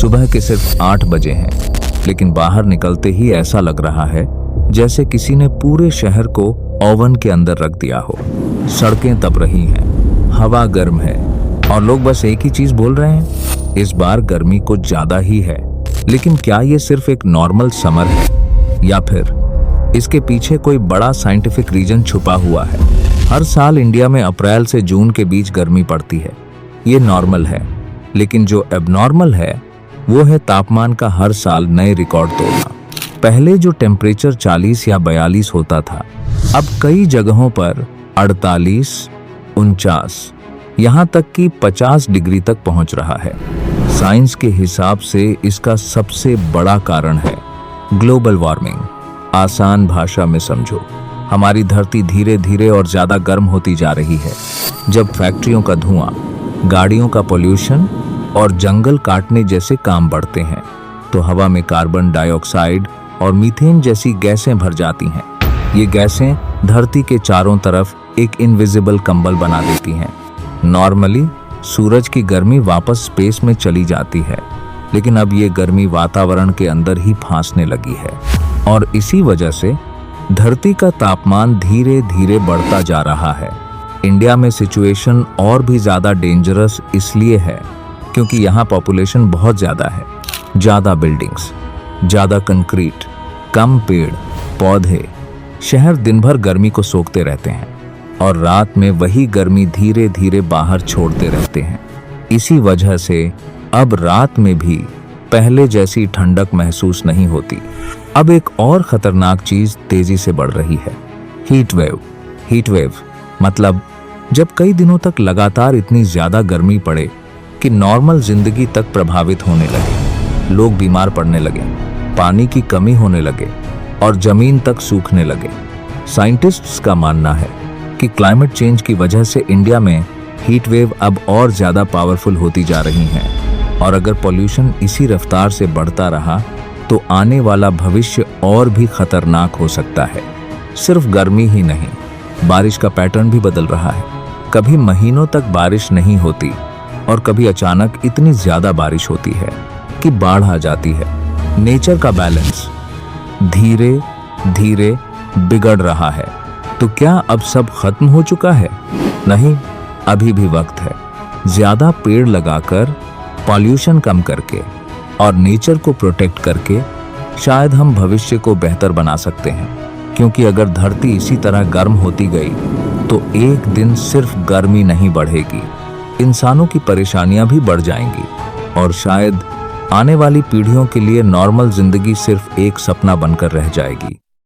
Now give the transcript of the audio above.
सुबह के सिर्फ 8 बजे हैं, लेकिन बाहर निकलते ही ऐसा लग रहा है जैसे किसी ने पूरे शहर को ओवन के अंदर रख दिया हो। सड़कें तप रही हैं, हवा गर्म है और लोग बस एक ही चीज बोल रहे हैं, इस बार गर्मी कुछ ज्यादा ही है। लेकिन क्या ये सिर्फ एक नॉर्मल समर है या फिर इसके पीछे कोई बड़ा साइंटिफिक रीजन छुपा हुआ है? हर साल इंडिया में अप्रैल से जून के बीच गर्मी पड़ती है, ये नॉर्मल है। लेकिन जो एबनॉर्मल है वो है तापमान का हर साल नए रिकॉर्ड तोड़ना। पहले जो टेम्परेचर 40 या 42 होता था, अब कई जगहों पर 48, 49, यहाँ तक कि 50 डिग्री तक पहुंच रहा है। साइंस के हिसाब से इसका सबसे बड़ा कारण है ग्लोबल वार्मिंग। आसान भाषा में समझो, हमारी धरती धीरे धीरे और ज्यादा गर्म होती जा रही है। जब फैक्ट्रियों का धुआं, गाड़ियों का पोल्यूशन और जंगल काटने जैसे काम बढ़ते हैं तो हवा में कार्बन डाइऑक्साइड और मीथेन जैसी गैसें भर जाती हैं। ये गैसें धरती के चारों तरफ एक इनविजिबल कंबल बना देती हैं। नॉर्मली सूरज की गर्मी वापस स्पेस में चली जाती है, लेकिन अब ये गर्मी वातावरण के अंदर ही फंसने लगी है और इसी वजह से धरती का तापमान धीरे धीरे बढ़ता जा रहा है। इंडिया में सिचुएशन और भी ज्यादा डेंजरस इसलिए है क्योंकि यहाँ पॉपुलेशन बहुत ज्यादा है। ज्यादा बिल्डिंग्स, ज्यादा कंक्रीट, कम पेड़ पौधे, शहर दिन भर गर्मी को सोखते रहते हैं और रात में वही गर्मी धीरे धीरे बाहर छोड़ते रहते हैं। इसी वजह से अब रात में भी पहले जैसी ठंडक महसूस नहीं होती। अब एक और खतरनाक चीज तेजी से बढ़ रही है, हीट वेव। हीट वेव मतलब जब कई दिनों तक लगातार इतनी ज्यादा गर्मी पड़े कि नॉर्मल जिंदगी तक प्रभावित होने लगे, लोग बीमार पड़ने लगे, पानी की कमी होने लगे और जमीन तक सूखने लगे। साइंटिस्ट्स का मानना है कि क्लाइमेट चेंज की वजह से इंडिया में हीट वेव अब और ज्यादा पावरफुल होती जा रही हैं और अगर पॉल्यूशन इसी रफ्तार से बढ़ता रहा तो आने वाला भविष्य और भी खतरनाक हो सकता है। सिर्फ गर्मी ही नहीं, बारिश का पैटर्न भी बदल रहा है। कभी महीनों तक बारिश नहीं होती और कभी अचानक इतनी ज्यादा बारिश होती है कि बाढ़ आ जाती है। नेचर का बैलेंस धीरे धीरे बिगड़ रहा है। तो क्या अब सब खत्म हो चुका है? नहीं, अभी भी वक्त है। ज्यादा पेड़ लगाकर, पॉल्यूशन कम करके और नेचर को प्रोटेक्ट करके शायद हम भविष्य को बेहतर बना सकते हैं। क्योंकि अगर धरती इसी तरह गर्म होती गई तो एक दिन सिर्फ गर्मी नहीं बढ़ेगी, इंसानों की परेशानियां भी बढ़ जाएंगी और शायद आने वाली पीढ़ियों के लिए नॉर्मल जिंदगी सिर्फ एक सपना बनकर रह जाएगी।